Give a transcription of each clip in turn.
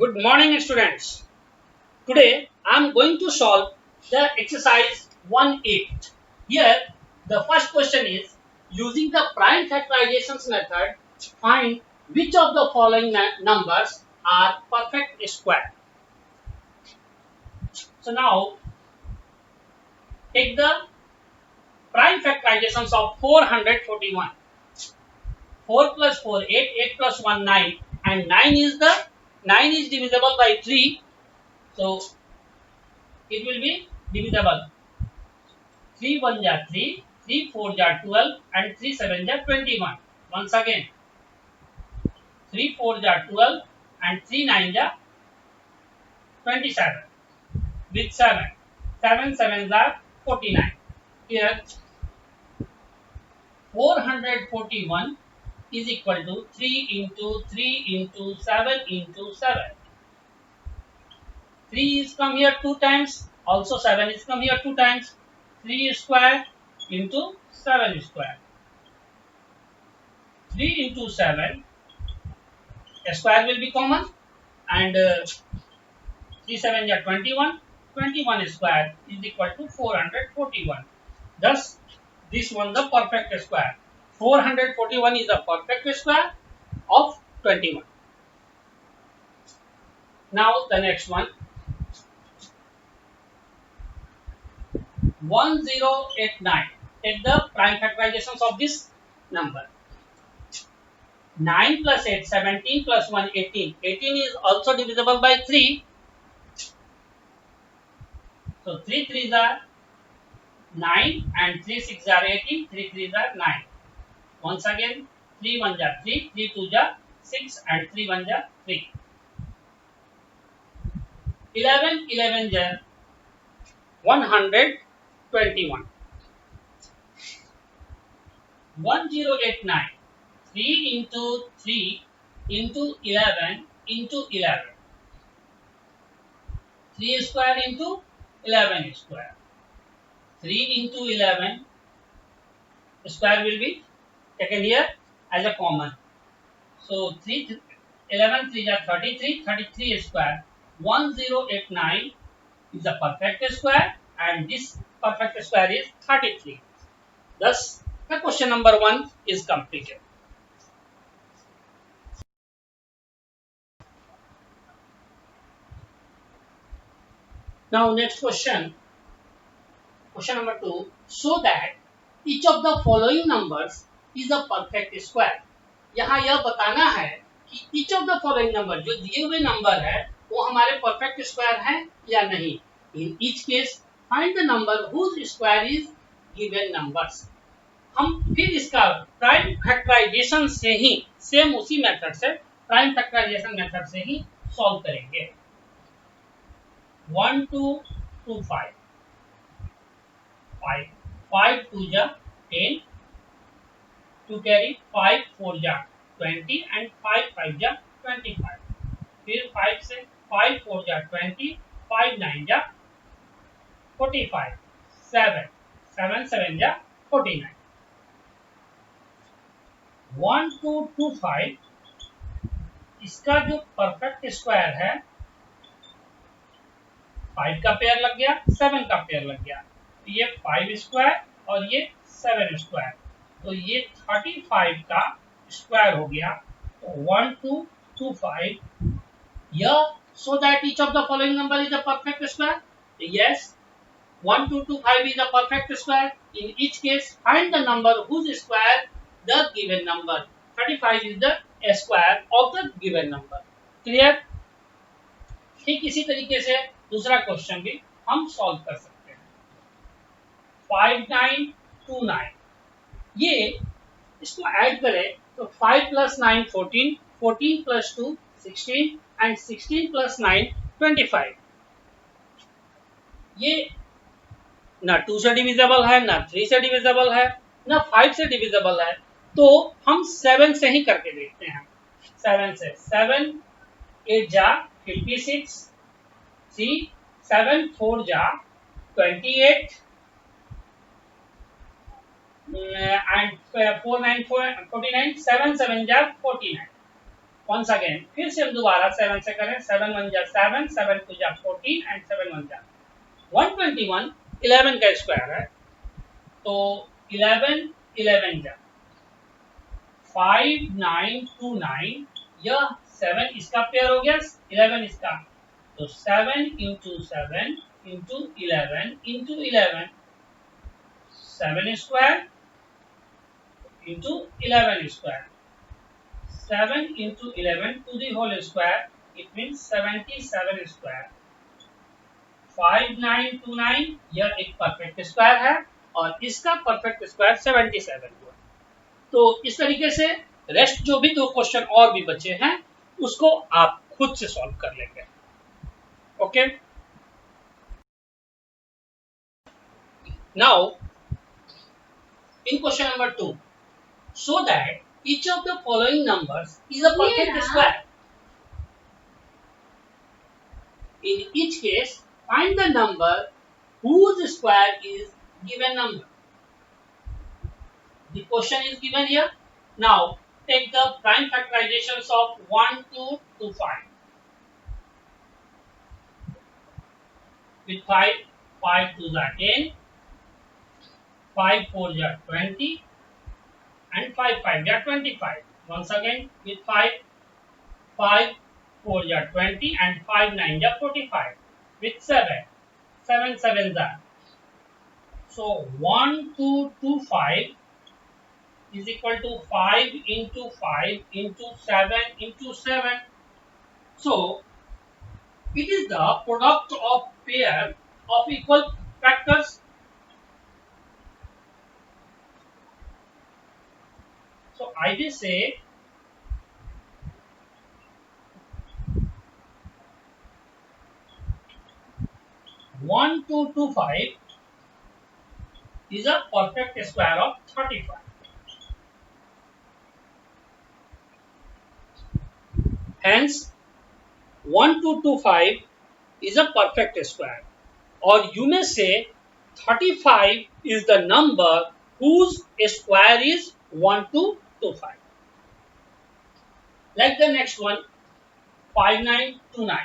Good morning, students. Today I am going to solve the exercise 1-8. Here, the first question is using the prime factorizations method, find which of the following numbers are perfect square. So now, take the prime factorizations of 441. 4 plus 4, 8, 8 plus 1, 9, and 9 is divisible by 3. So it will be divisible. 3 1 ja 3, 3 4 ja 12, and 3 7 ja 21. Once again, 3 4 ja 12, and 3 9 ja 27. With 7, 7 7 are 49. Here, 441 is equal to 3 into 3 into 7 into 7. 3 is come here 2 times. Also 7 is come here 2 times. 3 square into 7 square. 3 into 7, a square will be common, and 3 7 are 21. 21 square is equal to 441. Thus, this one the perfect square. 441 is a perfect square of 21. Now the next one, 1089. Take the prime factorizations of this number. 9 plus 8, 17 plus 1, 18. 18 is also divisible by 3. So 3 3s are 9 and 3 6 are 18. 3 3s are 9. Once again, 3 1 ja 3, 3 2 ja 6, and 3 1 ja 3. 11 11 ja 121. 1089. 3 into 3 into 11 into 11. 3 square into 11 square. 3 into 11 square will be taken here as a common. So 3 11 3 are 33, 33 square. 1089 is a perfect square, and this perfect square is 33. Thus, the question number 1 is completed. Now next question, question number 2. So that each of the following numbers is a perfect square. यहाँ यह बताना है कि each of the following number, जो दिए हुए number है वो हमारे परफेक्ट स्क्वायर है या नहीं. In each case, find the number whose square is given numbers. हम फिर इसका प्राइम फैक्टराइजेशन से ही, सेम उसी मेथड से, प्राइम फैक्टराइजेशन मेथड से ही सॉल्व करेंगे. 1 2 2 5 5 5 2 ja 10, to carry 5 4 ja 20, and 5 5 ja 25. फिर 5 से 5 4 ja 20, 5 9 ja 45, 7 7 7 ja 49. 1 2 2 5, इसका जो परफेक्ट स्क्वायर है 5 का पेयर लग गया, 7 का पेयर लग गया, तो ये 5 स्क्वायर और ये 7 स्क्वायर, तो ये 35 का स्क्वायर हो गया. तो 1 2 2 5, यह so that each of the following number is a perfect square. Yes, 1 2 2 5 is a perfect square. In each case, find the number whose square the given number. 35 is the square of the given number. Clear? ठीक इसी तरीके से दूसरा question भी हम solve कर सकते हैं. 5929, ये इसको ऐड करें तो 5 प्लस 9 14, 14 प्लस 2 16, एंड 16 प्लस 9 25. ये ना 2 से डिविजिबल है, ना 3 से डिविजिबल है, ना 5 से डिविजिबल है, तो हम 7 से ही करके देखते हैं. 7 से 7 8 जा 56, 3 7 4 जा 28, and 4 9 49, 7 7 ja 49. once again फिर से हम दोबारा 7 से करें 7 1 जा 7 7 2 जा 14 एंड 7 1 जा 121 11 का स्क्वायर है तो 11 11 जा 5929 यह 7 इसका पेयर हो गया 11 इसका तो 7 into 7 into 11 into 11 7 square into 11 square 7 into 11 to the whole square, it means 77 square. 5929 यह एक परफेक्ट स्क्वायर है और इसका परफेक्ट स्क्वायर 77 हुआ। तो इस तरीके से रेस्ट जो भी दो क्वेश्चन और भी बचे हैं उसको आप खुद से सॉल्व कर लेंगे। Okay, now in question number 2 show that each of the following numbers is a perfect square. In each case, find the number whose square is given number. The question is given here. Now, take the prime factorizations of 1, 2 to 5. With 5, 5 2s are 10, 5 4s are 20, and 5 5 are 25. Once again with 5 5 4 are 20 and 5 9 are 45. With 7 7 7s are. So 1 2 2 5 is equal to 5 into 5 into 7 into 7. So it is the product of pair of equal factors. So I will say 1 2 2 5 is a perfect square of 35. Hence 1 2 2 5 is a perfect square, or you may say 35 is the number whose square is 1 2 2 5. Like the next one 5929.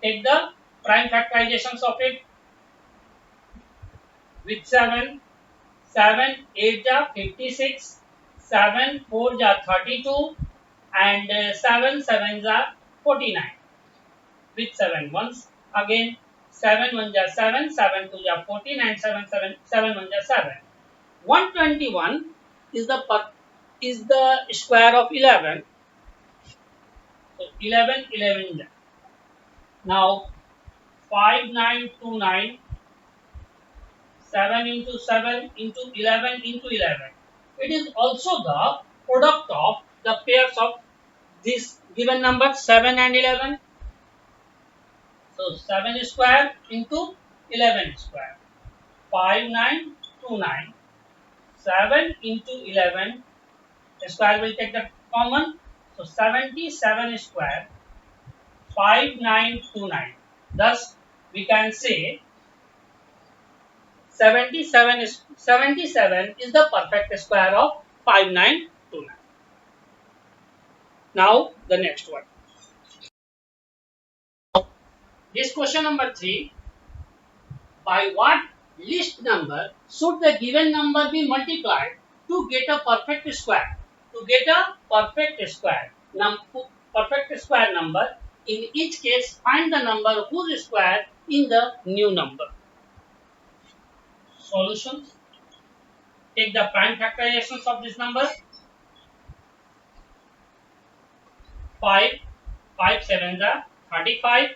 Take the prime factorizations of it. With 7 7 8 ja 56, 7 4 ja 32 and 7 7 ja 49. With 7 once again 7 1 ja 7, 7 2 ja 14 and 7 7 7 1 ja 7. 121 is the square of 11. So 11 11 ja. Now 5929 7 into 7 into 11 into 11. It is also the product of the pairs of this given number 7 and 11. So 7 square into 11 square. 5929. 7 into 11 square will take the common. So 77 square. 5929. Thus we can say 77 is the perfect square of 5929. Now the next one. This question number 3. By what least number should the given number be multiplied to get a perfect square? To get a perfect square number, in each case find the number whose square in the new number. Solutions. Take the prime factorizations of this number. 5 5 7 are 35,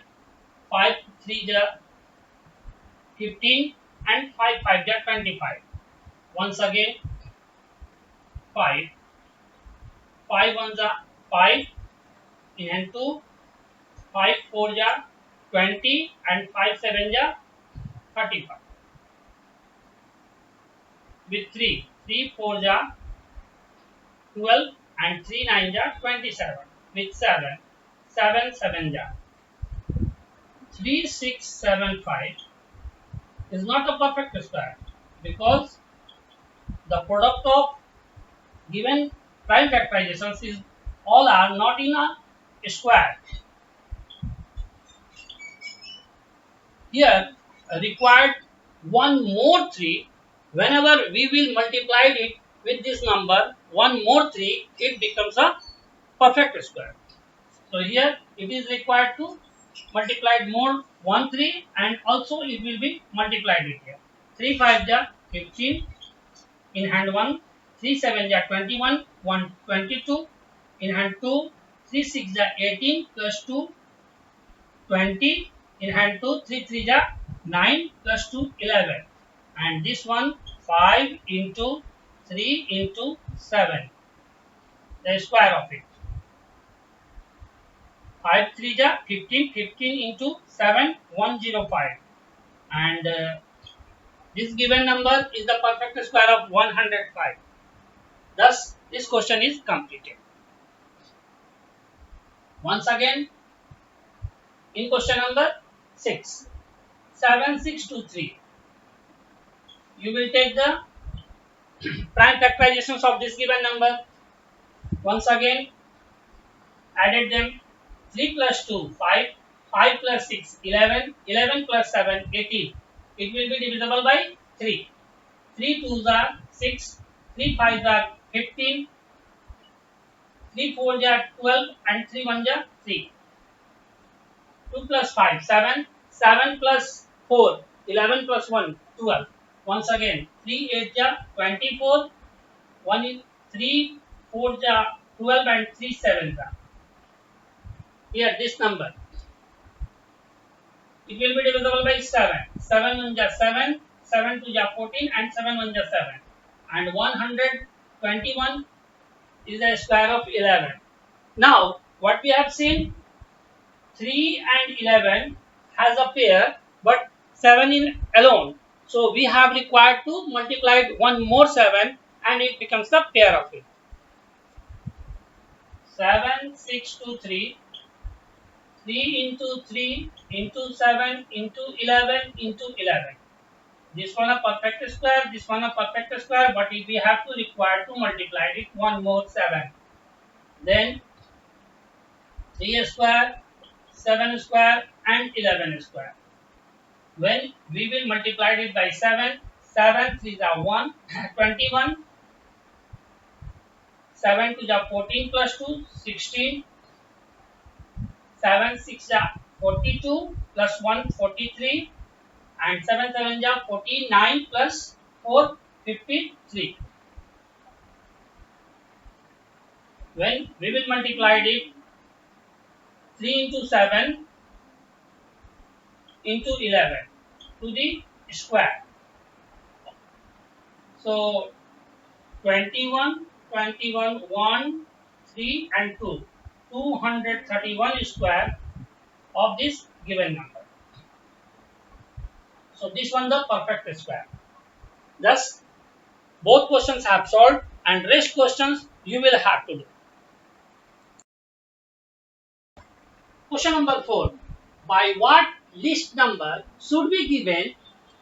5 3 are 15 and 5 5 are 25. Once again 5 5 1 are 5 in hand 2, 5 4 are 20 and 5 7 are 35. With 3 3 4 are 12 and 3 9 are 27. With 7 7 7 are 3 6 7 5 is not a perfect square because the product of given prime factorizations is all are not in a square. Here required one more 3. Whenever we will multiply it with this number, one more 3, it becomes a perfect square. So here it is required to multiplied more 1 3, and also it will be multiplied it here. 3 5 ja 15, in hand 1, 3 7 ja 21, 1 22, in hand 2, 3 6 ja 18 plus 2 20, in hand 2, 3 3 ja 9 plus 2 11, and this one 5 into 3 into 7, the square of it. 5 3 ja 15, 15 into 7 105, and this given number is the perfect square of 105. Thus this question is completed. Once again, in question number 6, 7 6 2 3, you will take the prime factorizations of this given number. Once again, added them. 3 plus 2 5, 5 plus 6 11, 11 plus 7 18. It will be divisible by 3. 3 2s are 6, 3 5s are 15, 3 4s are 12, and 3 1s are 3. 2 plus 5 7, 7 plus 4 11 plus 1 12. Once again, 3 8s are 24, 1 is 3 4s are 12, and 3 7s are. Here this number, it will be divisible by 7. 7 1 ja 7, 7 2 ja 14, and 7 1 ja 7. And 121 is the square of 11. Now, what we have seen, 3 and 11 has a pair, but 7 in alone. So, we have required to multiply one more 7, and it becomes the pair of it. 7 6 2 3, 3 into 3 into 7 into 11 into 11. This one a perfect square, this one a perfect square, but if we have to require to multiply it one more 7. Then 3 square, 7 square, and 11 square. When we will multiply it by 7, 7 3 are 1, 21, 7 2 are 14 plus 2, 16, 7 6 are 42 plus 1, 43, and 7 7 are 49 plus 4, 53. When we will multiply it 3 into 7 into 11 to the square. So 21, 21, 1, 3 and 2. 231 square of this given number. So this one the perfect square. Thus both questions have solved, and rest questions you will have to do. Question number 4. By what least number should be given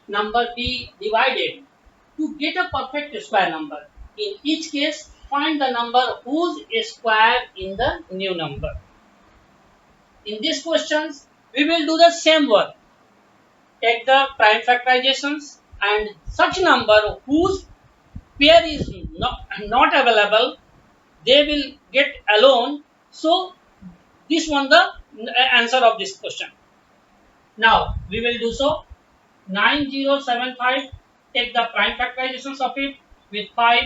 number be divided to get a perfect square number? In each case, find the number whose square in the new number. In these questions, we will do the same work. Take the prime factorizations, and such number whose pair is not available, they will get alone. So this one the answer of this question. Now we will do so. 9075, take the prime factorizations of it with 5,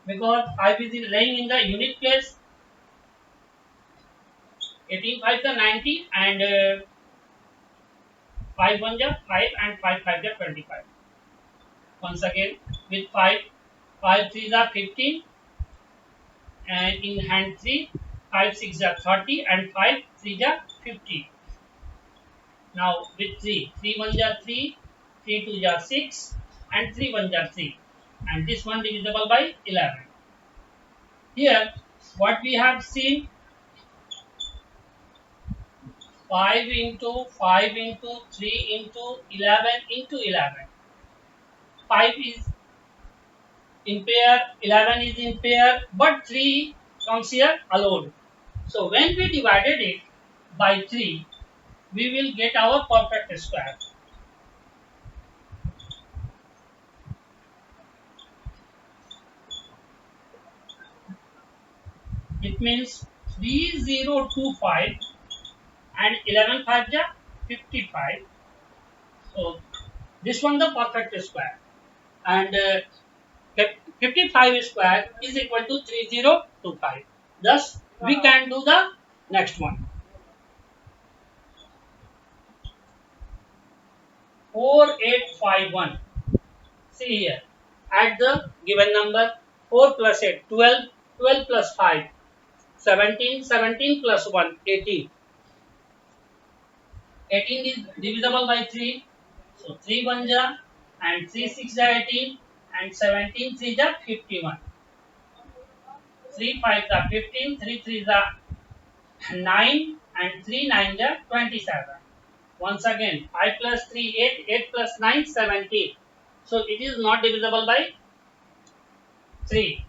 because 5 is laying in the unit place. 18 5 the 90, and 5 1 ja 5, and 5 5 ja 25. Once again with 5, 5 3 are 15, and in hand 3, 5 6 are 30, and 5 3 are 50. Now with 3, 3 1 ja 3, 3 2 ja 6, and 3 1 ja 3, and this one divisible by 11. Here what we have seen, 5 into 5 into 3 into 11 into 11. 5 is in pair, 11 is in pair, but 3 comes here alone. So when we divided it by 3, we will get our perfect square. It means 3025 and 11 5 ja 55. So this one the perfect square, and 55 square is equal to 3025. Thus we can do the next one. 4851. See here, add the given number. 4 plus 8 12, 12 plus 5 17, 17 plus 1 18. 18 is divisible by 3, so 3 1 ja and 3 6 ja 18 and 17 3 ja 51. 3 5 ja 15, 3 3 ja 9 and 3 9 ja 27. Once again, 5 plus 3 8, 8 plus 9 17. So it is not divisible by 3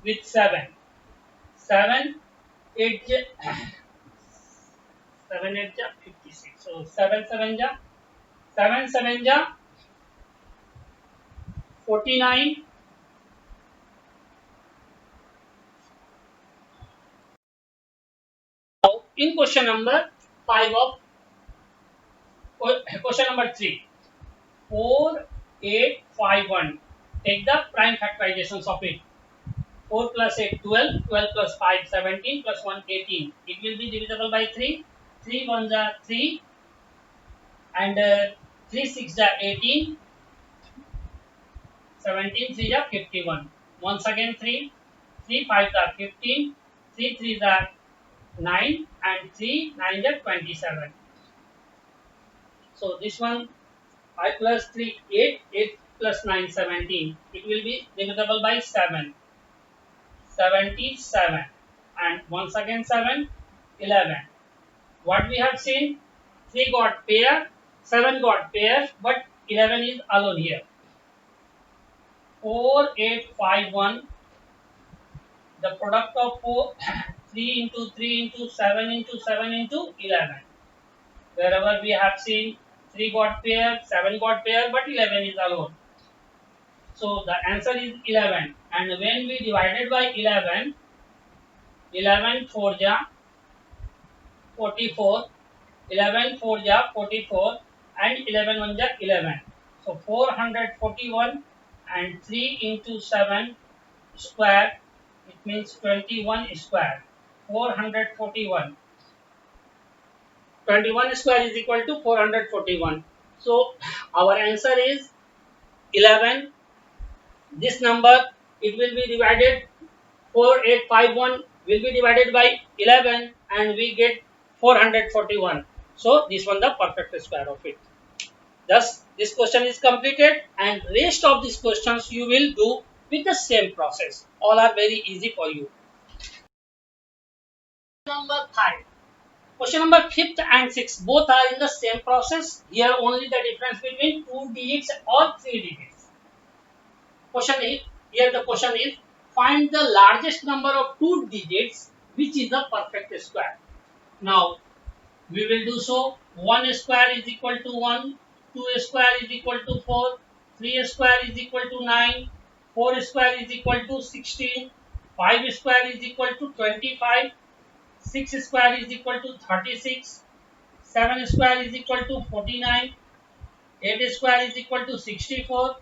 with 7. 7 8 7 8 ja 56. So 7 7 ja 7 7 ja 49. Now in question number 5 of question number 3, 4851. Take the prime factorizations of it. 4 plus 8 12, 12 plus 5 17 plus 1 18. It will be divisible by 3. 3 1s are 3 and 3 6 are 18. 17 3 are 51. Once again 3. 3 5 are 15. 3 3 are 9 and 3 9 are 27. So this one 5 plus 3 8, 8 plus 9 17. It will be divisible by 7. 77 and once again 7 11. What we have seen, 3 got pair, 7 got pair, but 11 is alone here. 4851, the product of 3 into 3 into 7 into 7 into 11. Wherever we have seen 3 got pair, 7 got pair, but 11 is alone. So the answer is 11, and when we divided by 11, 11 4 ja 44, 11 4 ja 44 and 11 1 ja 11. So 441 and 3 into 7 square, it means 21 square. 441. 21 square is equal to 441. So our answer is 11. This number, it will be divided, 4851 will be divided by 11 and we get 441. So this one the perfect square of it. Thus this question is completed, and rest of these questions you will do with the same process. All are very easy for you. Number 5. Question number 5th and 6th both are in the same process. Here only the difference between 2 digits or 3 digits. Question is, here the question is, find the largest number of 2 digits which is the perfect square. Now we will do so. 1 square is equal to 1, 2 square is equal to 4, 3 square is equal to 9, 4 square is equal to 16, 5 square is equal to 25, 6 square is equal to 36, 7 square is equal to 49, 8 square is equal to 64,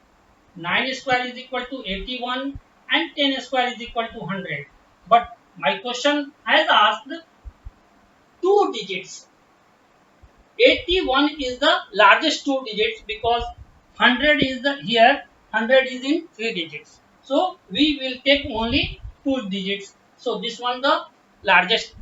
9 square is equal to 81 and 10 square is equal to 100. But my question has asked 2 digits. 81 is the largest 2 digits because 100 is the here, 100 is in 3 digits. So we will take only 2 digits. So this one the largest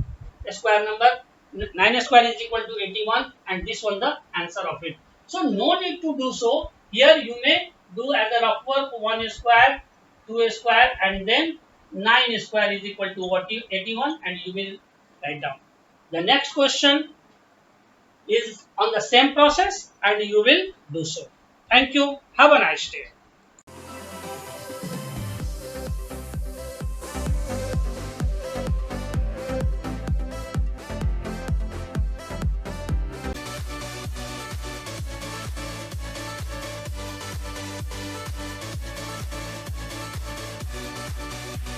square number, 9 square is equal to 81 and this one the answer of it. So no need to do so. Here you may do as a rough work 1 square, 2 square and then 9 square is equal to 81 and you will write down. The next question is on the same process and you will do so. Thank you. Have a nice day.